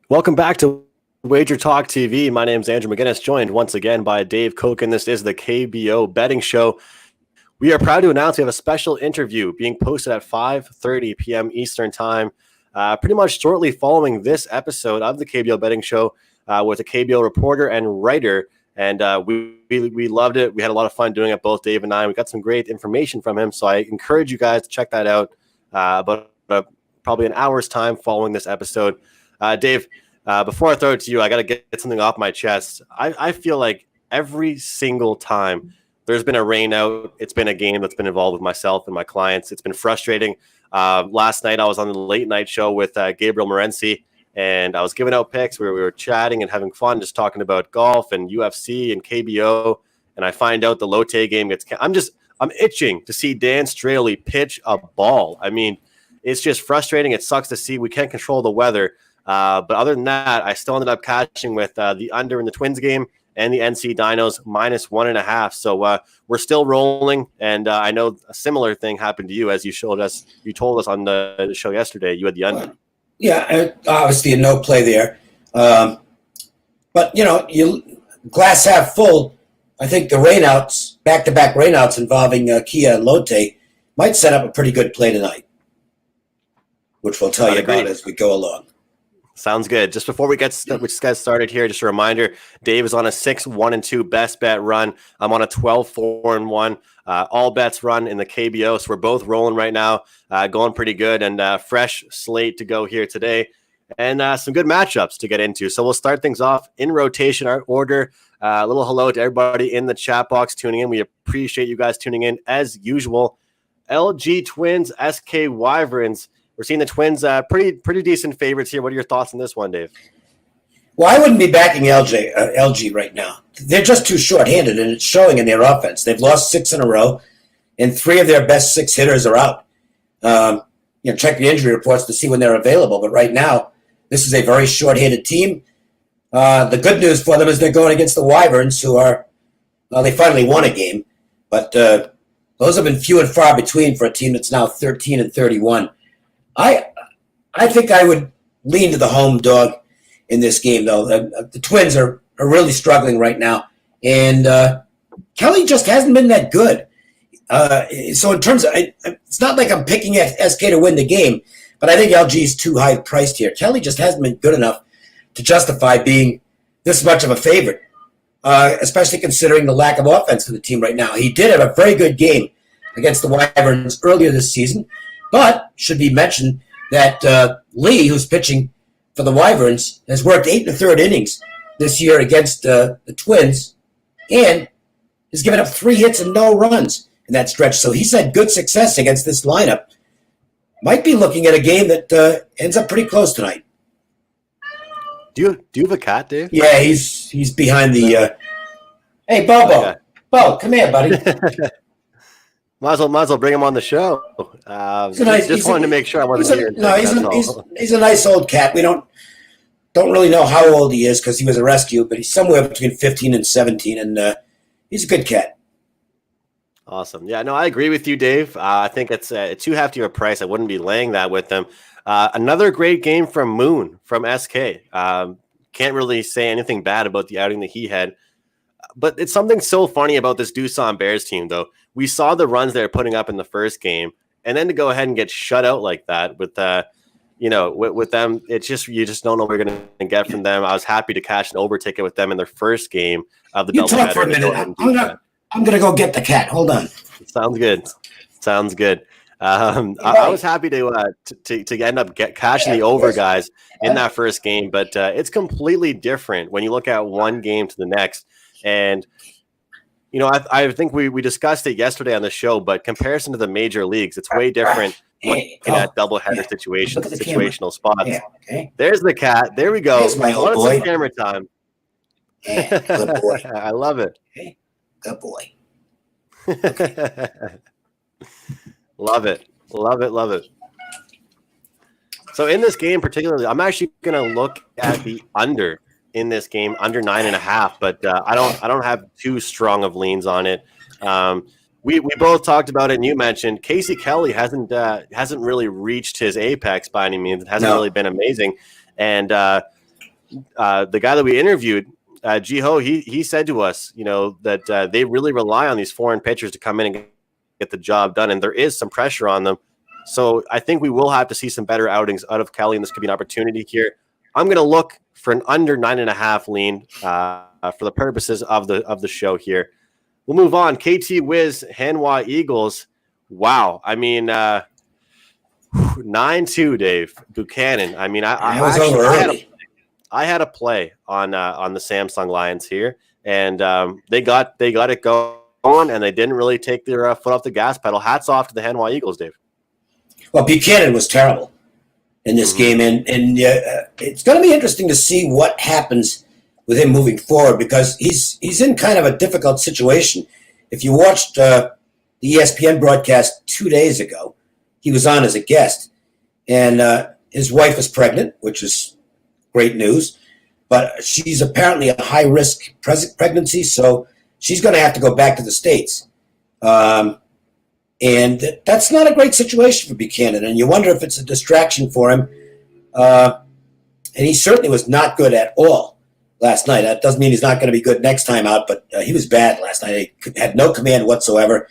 Welcome back to WagerTalk TV. My name is Andrew McInnis, joined once again by Dave Cokin. This is the KBO Betting Show. We are proud to announce we have a special interview being posted at 5:30 p.m. Eastern Time, pretty much shortly following this episode of the KBO Betting Show with a KBO reporter and writer. And we loved it. We had a lot of fun doing it, both Dave and I. We got some great information from him, so I encourage you guys to check that out about probably an hour's time following this episode. Dave, before I throw it to you, I got to get something off my chest. I feel like every single time there's been a rain out, it's been a game that's been involved with myself and my clients. It's been frustrating. Last night, I was on the late night show with Gabriel Morency, and I was giving out picks. We were chatting and having fun, just talking about golf and UFC and KBO. And I find out the Lotte game gets. I'm itching to see Dan Straley pitch a ball. I mean, it's just frustrating. It sucks to see. We can't control the weather. But other than that, I still ended up catching with the under in the Twins game and the NC Dinos -1.5. So we're still rolling. And I know a similar thing happened to you, as you told us on the show yesterday. You had the under. Yeah, obviously a no play there. But, you glass half full. I think the rainouts, back-to-back rainouts involving Kia and Lotte might set up a pretty good play tonight, which we'll tell you about as we go along. Sounds good. Just before we get started here, just a reminder, Dave is on a 6-1-2 best bet run. I'm on a 12-4-1. All bets run in the KBO, so we're both rolling right now, going pretty good, and fresh slate to go here today, and some good matchups to get into. So we'll start things off in rotation, our order. A little hello to everybody in the chat box tuning in. We appreciate you guys tuning in as usual. LG Twins, SK Wyverns. We're seeing the Twins pretty decent favorites here. What are your thoughts on this one, Dave? Well, I wouldn't be backing LG right now. They're just too short-handed, and it's showing in their offense. They've lost 6 in a row, and 3 of their best 6 hitters are out. Check the injury reports to see when they're available. But right now, this is a very short-handed team. The good news for them is they're going against the Wyverns, who are they finally won a game. But those have been few and far between for a team that's now 13-31. I think I would lean to the home dog in this game, though. The Twins are really struggling right now, and Kelly just hasn't been that good. So in terms of, it's not like I'm picking SK to win the game, but I think LG is too high priced here. Kelly just hasn't been good enough to justify being this much of a favorite, especially considering the lack of offense for the team right now. He did have a very good game against the Wyverns earlier this season. But should be mentioned that Lee, who's pitching for the Wyverns, has worked 8 1/3 innings this year against the Twins and has given up 3 hits and no runs in that stretch. So he's had good success against this lineup. Might be looking at a game that ends up pretty close tonight. Do you have a cat, Dave? Yeah, he's behind the. Hey, Bobo. Okay. Bo, come here, buddy. Might as well bring him on the show. Just wanted to make sure I wasn't here. No, he's a nice old cat. We don't really know how old he is because he was a rescue, but he's somewhere between 15 and 17, and he's a good cat. Awesome. Yeah, no, I agree with you, Dave. I think it's too hefty of a price. I wouldn't be laying that with them. Another great game from Moon from SK. Can't really say anything bad about the outing that he had. But it's something so funny about this Doosan Bears team, though. We saw the runs they were putting up in the first game, and then to go ahead and get shut out like that with with them, it's just you just don't know what you're going to get from them. I was happy to cash an over ticket with them in their first game of the doubleheader. You talk for a minute. I'm going to go get the cat. Hold on. Sounds good. I was happy to end up cashing the over guys in that first game, but it's completely different when you look at one game to the next. And I think we discussed it yesterday on the show, but comparison to the major leagues, it's way different in that doubleheader situational spots. Yeah, okay. There's the cat. There we go. There's my old boy. Camera time. Yeah, good boy. I love it. Okay. Good boy. Okay. Love it. So in this game particularly, I'm actually going to look at the under in this game, under 9.5, but I don't have too strong of leans on it. We both talked about it, and you mentioned Casey Kelly hasn't really reached his apex by any means. It hasn't really been amazing, and the guy that we interviewed, Jiho, he said to us, that they really rely on these foreign pitchers to come in and get the job done, and there is some pressure on them. So I think we will have to see some better outings out of Kelly, and this could be an opportunity here. I'm going to look for an under 9.5 lean for the purposes of the show here. We'll move on. KT Wiz, Hanwha Eagles. Wow. I mean, 9-2, Dave Buchanan. I mean, I was over early. I had a play on the Samsung Lions here, and they got it going, and they didn't really take their foot off the gas pedal. Hats off to the Hanwha Eagles, Dave. Well, Buchanan was terrible in this game, and it's going to be interesting to see what happens with him moving forward, because he's in kind of a difficult situation. If you watched the ESPN broadcast 2 days ago, he was on as a guest, and his wife is pregnant, which is great news, but she's apparently a high-risk pregnancy, so she's going to have to go back to the States. And that's not a great situation for Buchanan, and you wonder if it's a distraction for him. And he certainly was not good at all last night. That doesn't mean he's not going to be good next time out, but he was bad last night. He had no command whatsoever.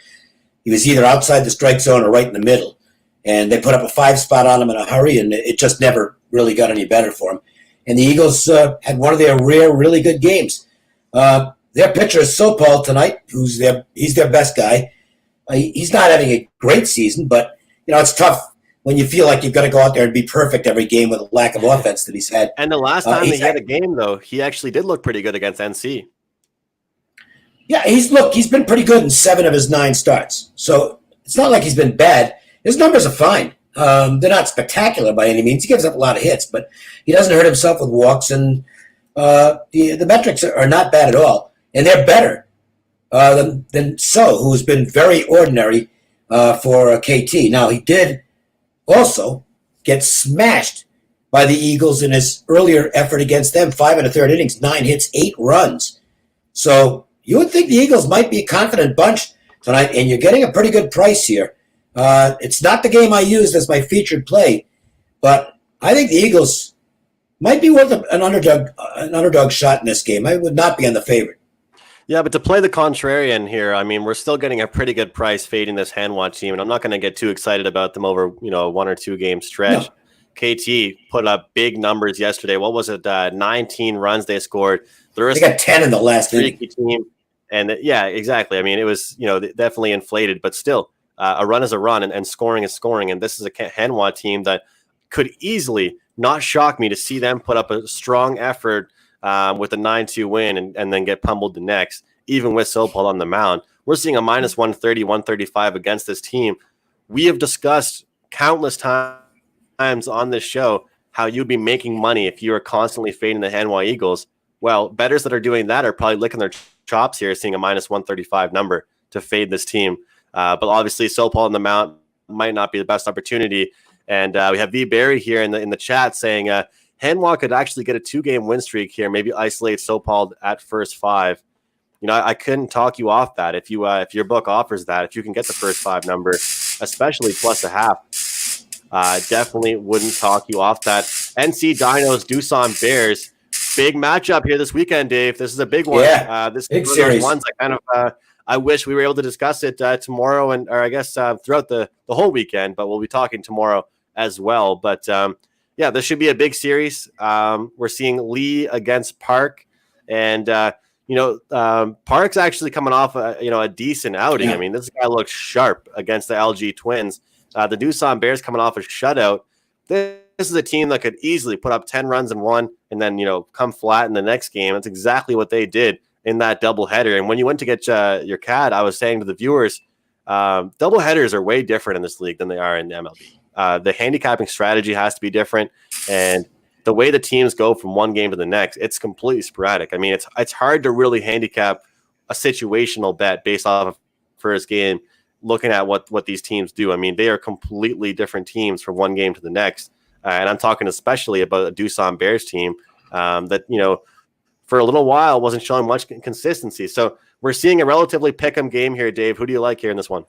He was either outside the strike zone or right in the middle. And they put up a 5-spot on him in a hurry, and it just never really got any better for him. And the Eagles had one of their rare, really good games. Their pitcher is Sopal tonight, he's their best guy. He's not having a great season, but it's tough when you feel like you've got to go out there and be perfect every game with a lack of offense that he's had. And the last time he had a game, though, he actually did look pretty good against NC. Yeah, he's been pretty good in 7 of his 9 starts. So it's not like he's been bad. His numbers are fine. They're not spectacular by any means. He gives up a lot of hits, but he doesn't hurt himself with walks, and the metrics are not bad at all. And they're better than So, who has been very ordinary for KT. Now, he did also get smashed by the Eagles in his earlier effort against them. 5 1/3 innings, 9 hits, 8 runs. So you would think the Eagles might be a confident bunch tonight, and you're getting a pretty good price here. It's not the game I used as my featured play, but I think the Eagles might be worth an underdog shot in this game. I would not be on the favorite. Yeah, but to play the contrarian here, I mean, we're still getting a pretty good price fading this Hanwha team, and I'm not going to get too excited about them over, a 1 or 2 game stretch. No. KT put up big numbers yesterday. What was it? 19 runs they scored. They got 10 in the last inning. Team. And yeah, exactly. I mean, it was, definitely inflated, but still, a run is a run, and scoring is scoring. And this is a Hanwha team that could easily not shock me to see them put up a strong effort with a 9-2 win and then get pummeled the next, even with Sopal on the mound. We're seeing a minus 130, 135 against this team. We have discussed countless times on this show how you'd be making money if you were constantly fading the Hanwha Eagles. Well, bettors that are doing that are probably licking their chops here, seeing a minus 135 number to fade this team. But obviously, Sopal on the mound might not be the best opportunity. And we have V. Barry here in the chat saying Hanwha could actually get a 2-game win streak here, maybe isolate Sopal at first 5. I couldn't talk you off that. If your book offers that, if you can get the first 5 number, especially plus a half, definitely wouldn't talk you off that. NC Dinos, Doosan Bears, big matchup here this weekend, Dave. This is a big one. Yeah, this big series. Ones I wish we were able to discuss it tomorrow, or I guess throughout the whole weekend, but we'll be talking tomorrow as well. But yeah, this should be a big series. We're seeing Lee against Park, and Park's actually coming off a decent outing. I mean, this guy looks sharp against the LG Twins. The Doosan Bears coming off a shutout. This is a team that could easily put up 10 runs in one and then come flat in the next game. That's exactly what they did in that doubleheader. And when you went to get your CAD, I was saying to the viewers, doubleheaders are way different in this league than they are in the MLB. The handicapping strategy has to be different, and the way the teams go from one game to the next, it's completely sporadic. I mean, it's hard to really handicap a situational bet based off of first game, looking at what these teams do. I mean, they are completely different teams from one game to the next. And I'm talking especially about a Doosan Bears team that, for a little while wasn't showing much consistency. So we're seeing a relatively pick-em game here, Dave. Who do you like here in this one?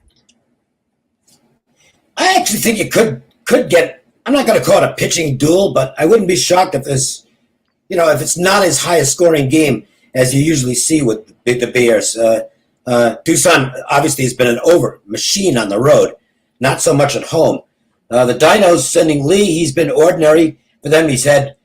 I actually think you could get, I'm not going to call it a pitching duel, but I wouldn't be shocked if there's if it's not as high a scoring game as you usually see with the Bears. Doosan obviously has been an over machine on the road, not so much at home. The Dinos sending Lee, he's been ordinary for them. He's had,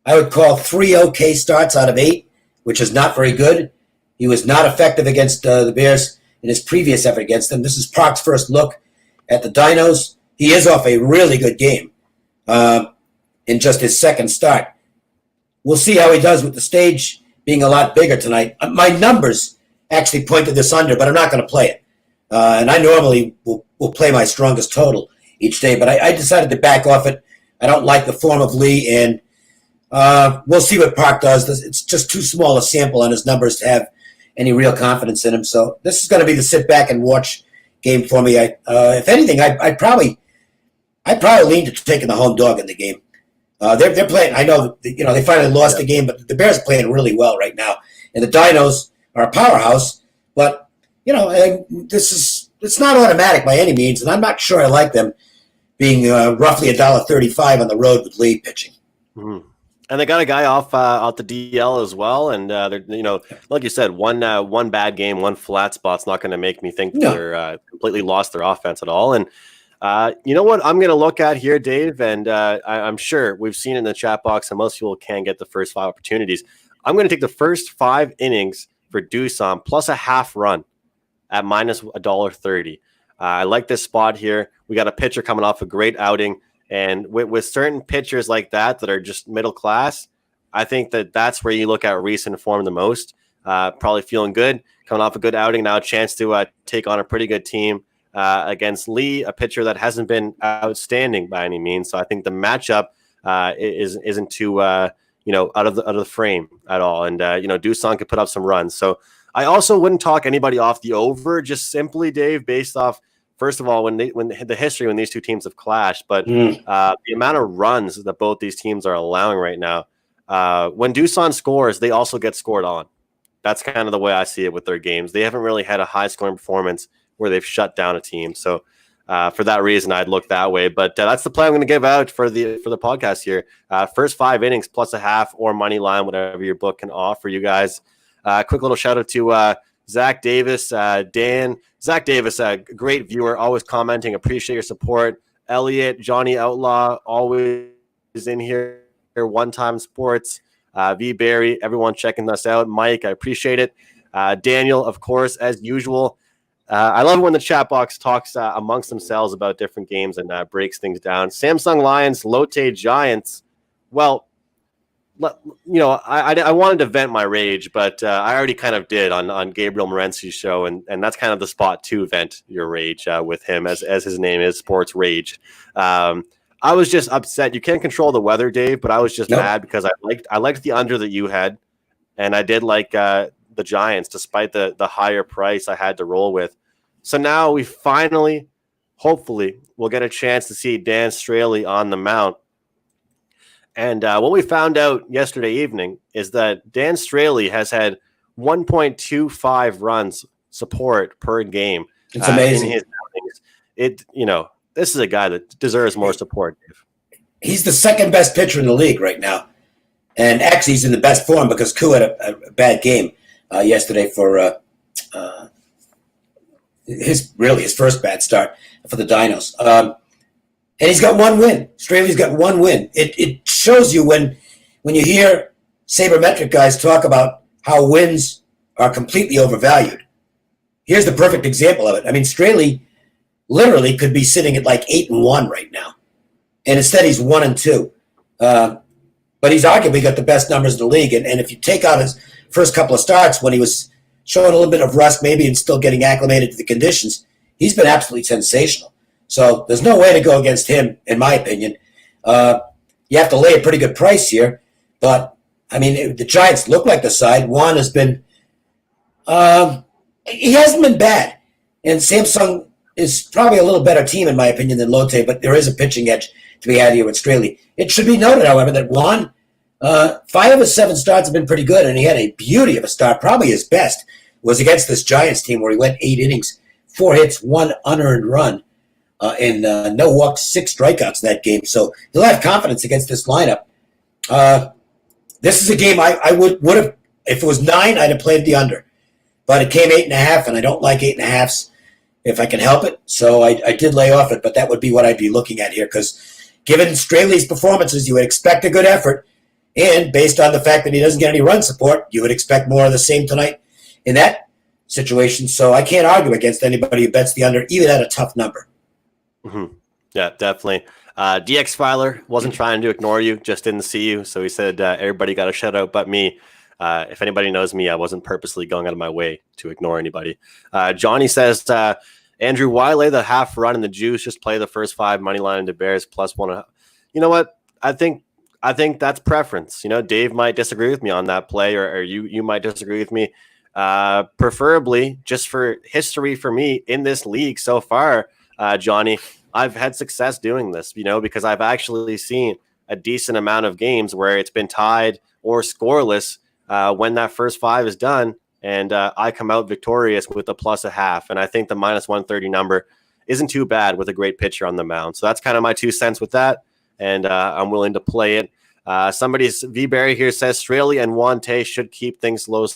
I would call, 3 okay starts out of 8, which is not very good. He was not effective against the Bears in his previous effort against them. This is Proc's first look at the Dinos. He is off a really good game in just his second start. We'll see how he does with the stage being a lot bigger tonight. My numbers actually point to this under, but I'm not going to play it. And I normally will play my strongest total each day, but I decided to back off it. I don't like the form of Lee, and we'll see what Park does. It's just too small a sample on his numbers to have any real confidence in him. So this is going to be the sit back and watch game for me. If anything, I'd probably lean to taking the home dog in the game. They're playing. I know they finally lost the game, but the Bears are playing really well right now, and the Dinos are a powerhouse. But it's not automatic by any means, and I'm not sure I like them being roughly $1.35 on the road with Lee pitching. Mm-hmm. And they got a guy off the DL as well, and they're like you said, one bad game, one flat spot's not going to make me think they're completely lost their offense at all. And you know what I'm going to look at here, Dave, and I'm sure we've seen in the chat box, and most people can get the first 5 opportunities. I'm going to take the first 5 innings for Doosan plus a half run at minus $1.30. I like this spot here. We got a pitcher coming off a great outing. And with certain pitchers like that are just middle class, I think that's where you look at recent form the most. Probably feeling good, coming off a good outing. Now a chance to take on a pretty good team against Lee, a pitcher that hasn't been outstanding by any means. So I think the matchup isn't too out of the frame at all. And Doosan could put up some runs. So I also wouldn't talk anybody off the over, just simply, Dave, based off. First of all, when the history when these two teams have clashed, but the amount of runs that both these teams are allowing right now, when Doosan scores, they also get scored on. That's kind of the way I see it with their games. They haven't really had a high scoring performance where they've shut down a team. So for that reason, I'd look that way. But that's the play I'm going to give out for the podcast here. First 5 innings plus a half or money line, whatever your book can offer you guys. Quick little shout out to Zach Davis, Dan. Zach Davis, a great viewer, always commenting. Appreciate your support. Elliot, Johnny Outlaw, always in here. One Time Sports, V. Barry, everyone checking us out. Mike, I appreciate it. Daniel, of course, as usual. I love when the chat box talks amongst themselves about different games and breaks things down. Samsung Lions, Lotte Giants. Well, I wanted to vent my rage, but I already kind of did on Gabriel Morency's show, and that's kind of the spot to vent your rage with him, as his name is, Sports Rage. I was just upset. You can't control the weather, Dave, but I was just mad because I liked the under that you had, and I did like the Giants, despite the higher price I had to roll with. So now we finally, hopefully, will get a chance to see Dan Straley on the mound. And what we found out yesterday evening is that Dan Straley has had 1.25 runs support per game. It's amazing. In his outings. This is a guy that deserves more support, Dave. He's the second best pitcher in the league right now. And actually, he's in the best form because Koo had a bad game yesterday for his first bad start for the Dinos. And he's got 1 win. Straley's got 1 win. It shows you when you hear sabermetric guys talk about how wins are completely overvalued. Here's the perfect example of it. I mean, Straley literally could be sitting at like 8-1 right now, and instead he's 1-2. But he's arguably got the best numbers in the league. And if you take out his first couple of starts when he was showing a little bit of rust maybe and still getting acclimated to the conditions, he's been absolutely sensational. So there's no way to go against him, in my opinion. You have to lay a pretty good price here. But, I mean, the Giants look like the side. Juan has been he hasn't been bad. And Samsung is probably a little better team, in my opinion, than Lotte, but there is a pitching edge to be had here with Straley. It should be noted, however, that Juan, 5 of his 7 starts have been pretty good, and he had a beauty of a start. Probably his best was against this Giants team where he went 8 innings, 4 hits, 1 unearned run. And no walks, 6 strikeouts in that game. So he'll have confidence against this lineup. This is a game I would have, if it was 9, I'd have played the under. But it came 8.5, and I don't like 8.5s if I can help it. So I did lay off it, but that would be what I'd be looking at here, because given Straley's performances, you would expect a good effort. And based on the fact that he doesn't get any run support, you would expect more of the same tonight in that situation. So I can't argue against anybody who bets the under, even at a tough number. Mm-hmm. Yeah, definitely. DX Filer wasn't trying to ignore you, just didn't see you. So he said everybody got a shout out but me. If anybody knows me, I wasn't purposely going out of my way to ignore anybody. Johnny says, Andrew, why lay the half run in the juice? Just play the first 5 money line into Bears +1. You know what? I think that's preference. You know, Dave might disagree with me on that play, or you might disagree with me. Preferably, just for history for me in this league so far, Johnny, I've had success doing this, you know, because I've actually seen a decent amount of games where it's been tied or scoreless when that first 5 is done, and I come out victorious with a +0.5. And I think the -130 number isn't too bad with a great pitcher on the mound. So that's kind of my 2 cents with that, and I'm willing to play it. Somebody's V Barry here says Straley and Wante should keep things low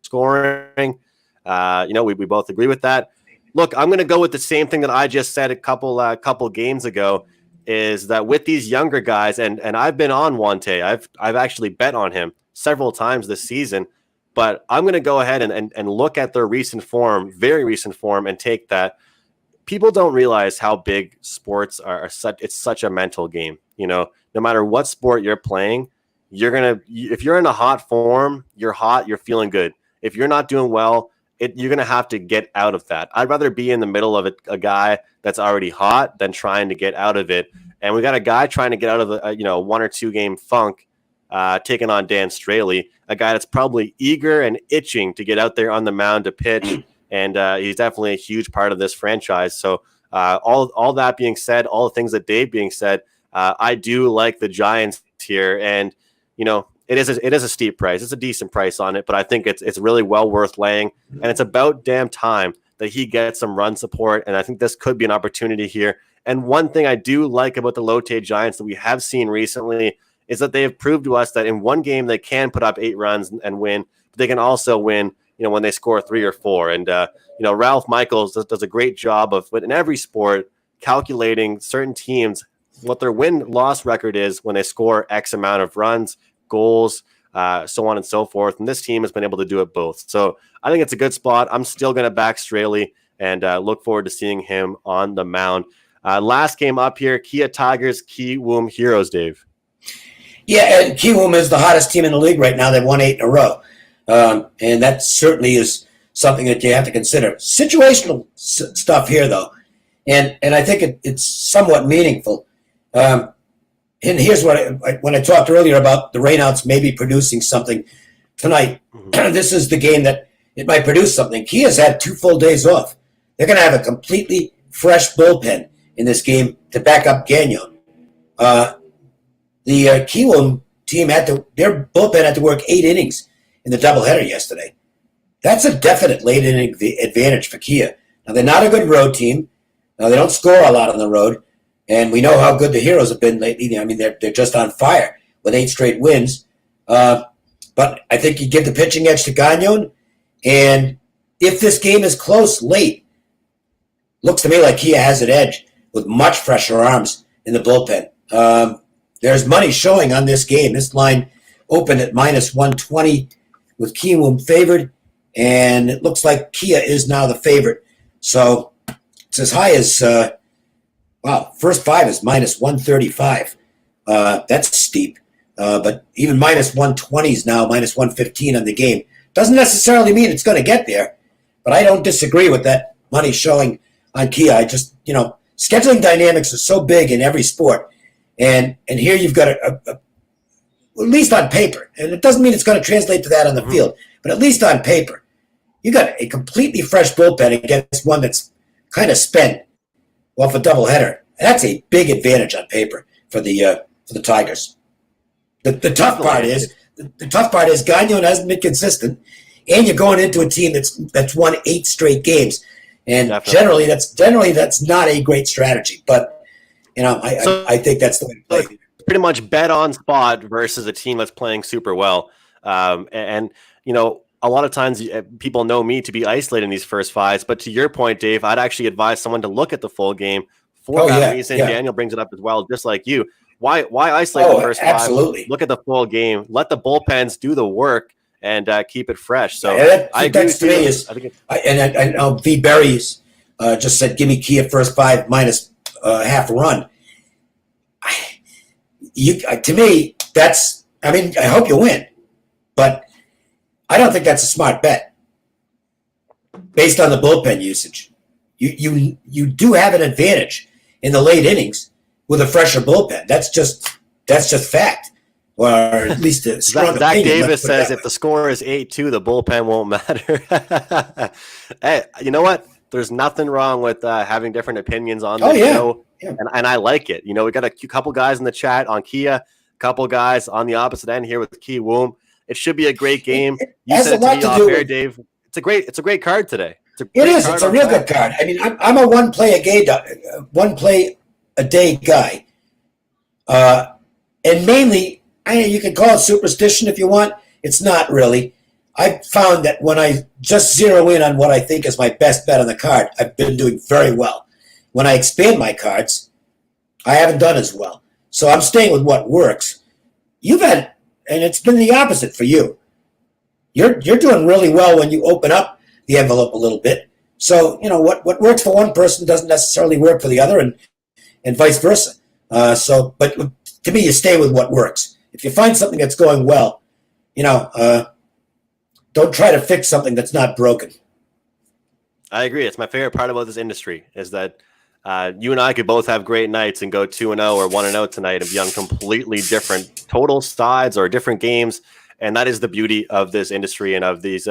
scoring. You know, we both agree with that. Look, I'm going to go with the same thing that I just said a couple games ago, is that with these younger guys, and I've been on Wante. I've actually bet on him several times this season, but I'm going to go ahead and look at their recent form, very recent form, and take that. People don't realize how big sports are. It's such a mental game. You know, no matter what sport you're playing, if you're in a hot form, you're hot, you're feeling good. If you're not doing well, you're going to have to get out of that. I'd rather be in the middle of a guy that's already hot than trying to get out of it. And we got a guy trying to get out of the 1 or 2 game funk, taking on Dan Straley, a guy that's probably eager and itching to get out there on the mound to pitch. And he's definitely a huge part of this franchise. So all that being said, all the things that Dave being said, I do like the Giants here. And, you know, it is a steep price. It's a decent price on it, but I think it's really well worth laying. And it's about damn time that he gets some run support. And I think this could be an opportunity here. And one thing I do like about the Lotte Giants that we have seen recently is that they have proved to us that in one game they can put up 8 runs and win, but they can also win, you know, when they score 3 or 4. And, you know, Ralph Michaels does a great job of, in every sport, calculating certain teams, what their win-loss record is when they score X amount of runs, goals, so on and so forth. And this team has been able to do it both. So I think it's a good spot. I'm still going to back Straley and look forward to seeing him on the mound. Last game up here, Kia Tigers, Kiwoom Hereos, Dave. Yeah, and Kiwoom is the hottest team in the league right now. They've won 8 in a row. And that certainly is something that you have to consider. Situational stuff here, though. And I think it's somewhat meaningful. And here's what when I talked earlier about the rainouts maybe producing something tonight, this is the game that it might produce something. Kia's had 2 full days off. They're going to have a completely fresh bullpen in this game to back up Daejeon. The Kiwoom team their bullpen had to work 8 innings in the doubleheader yesterday. That's a definite late inning advantage for Kia. Now, they're not a good road team. Now, they don't score a lot on the road. And we know how good the Heroes have been lately. I mean, they're just on fire with 8 straight wins. But I think you give the pitching edge to Daejeon. And if this game is close late, looks to me like Kia has an edge with much fresher arms in the bullpen. There's money showing on this game. This line opened at -120 with Kiwoom favored. And it looks like Kia is now the favorite. So it's as high as... first 5 is -135. That's steep. But even -120 is now -115 on the game. Doesn't necessarily mean it's going to get there, but I don't disagree with that money showing on Kia. I just, scheduling dynamics are so big in every sport. And here you've got at least on paper, and it doesn't mean it's going to translate to that on the field, but at least on paper, you got a completely fresh bullpen against one that's kind of spent off a doubleheader. That's a big advantage on paper for the Tigers. The tough part is Daejeon hasn't been consistent, and you're going into a team that's won 8 straight games, and generally that's not a great strategy. But I think that's the way to play. pretty much bet on spot versus a team that's playing super well. And you know, a lot of times people know me to be isolated in these first fives, but to your point, Dave, I'd actually advise someone to look at the full game for that reason. Yeah. Daniel brings it up as well, just like you. Why isolate the first absolutely. five? Look at the full game. Let the bullpens do the work and keep it fresh. So I agree with you. I know V. Berries just said, give me Kia first five minus half a run. To me, that's, I mean, I hope you win, but I don't think that's a smart bet based on the bullpen usage. You do have an advantage in the late innings with a fresher bullpen. That's just fact, or at least a strong Zach opinion. Davis says if the score is 8-2, the bullpen won't matter. Hey, you know what? There's nothing wrong with having different opinions on this show, and I like it. You know, we got a couple guys in the chat on Kia, a couple guys on the opposite end here with Kiwoom. It should be a great game. You said it to me off air, Dave. It's a great card today. It's a real good card. I mean, I'm a one play a day guy, and mainly, you can call it superstition if you want. It's not really. I've found that when I just zero in on what I think is my best bet on the card, I've been doing very well. When I expand my cards, I haven't done as well. So I'm staying with what works. You've had, and it's been the opposite for you. You're doing really well when you open up the envelope a little bit. So, you know, what works for one person doesn't necessarily work for the other, and vice versa. But to me, you stay with what works. If you find something that's going well, you know, don't try to fix something that's not broken. I agree. It's my favorite part about this industry is that you and I could both have great nights and go 2-0 or 1-0 tonight and be on completely different total sides or different games. And that is the beauty of this industry and of these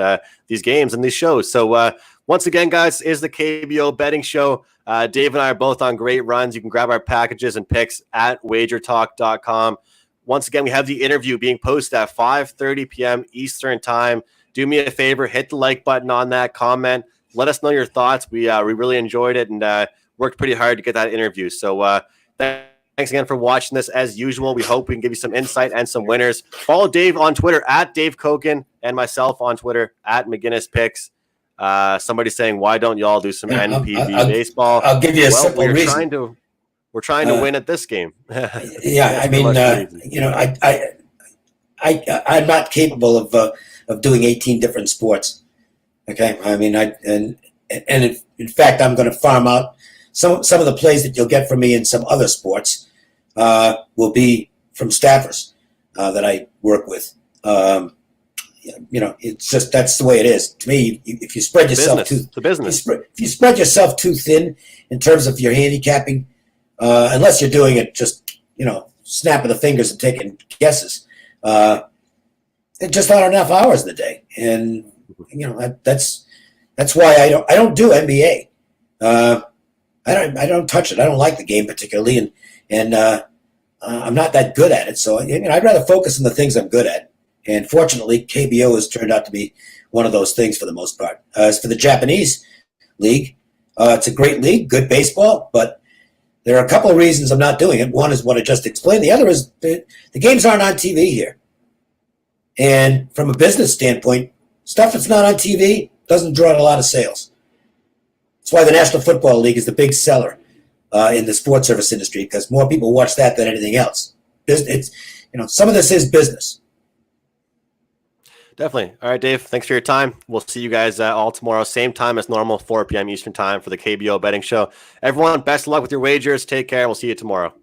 games and these shows. So once again, guys, is the KBO betting show. Dave and I are both on great runs. You can grab our packages and picks at WagerTalk.com. Once again, we have the interview being posted at 5:30 p.m. Eastern time. Do me a favor, hit the like button on that, comment. Let us know your thoughts. We really enjoyed it and worked pretty hard to get that interview. So thanks again for watching this as usual. We hope we can give you some insight and some winners. Follow Dave on Twitter at Dave Cokin and myself on Twitter at McInnis Picks. Somebody saying, why don't y'all do some NPB baseball? I'll give you a simple reason. We're trying to win at this game. Yeah, I mean, you know, I'm not capable of doing 18 different sports. Okay, I mean, in fact, I'm going to farm out some of the plays that you'll get from me in some other sports will be from staffers that I work with. You know, it's just that's the way it is. To me, if you spread yourself if you spread yourself too thin in terms of your handicapping, unless you're doing it just, you know, snapping the fingers and taking guesses, it's just not enough hours in the day. And you know, that's why I don't do NBA. I don't touch it. I don't like the game particularly, and I'm not that good at it. So I'd rather focus on the things I'm good at. And fortunately, KBO has turned out to be one of those things for the most part. As for the Japanese league, it's a great league, good baseball, but there are a couple of reasons I'm not doing it. One is what I just explained. The other is the games aren't on TV here. And from a business standpoint, stuff that's not on TV doesn't draw a lot of sales. That's why the National Football League is the big seller in the sports service industry, because more people watch that than anything else. It's, you know, some of this is business. Definitely. All right, Dave, thanks for your time. We'll see you guys all tomorrow, same time as normal, 4 p.m. Eastern time for the KBO betting show. Everyone, best of luck with your wagers. Take care. We'll see you tomorrow.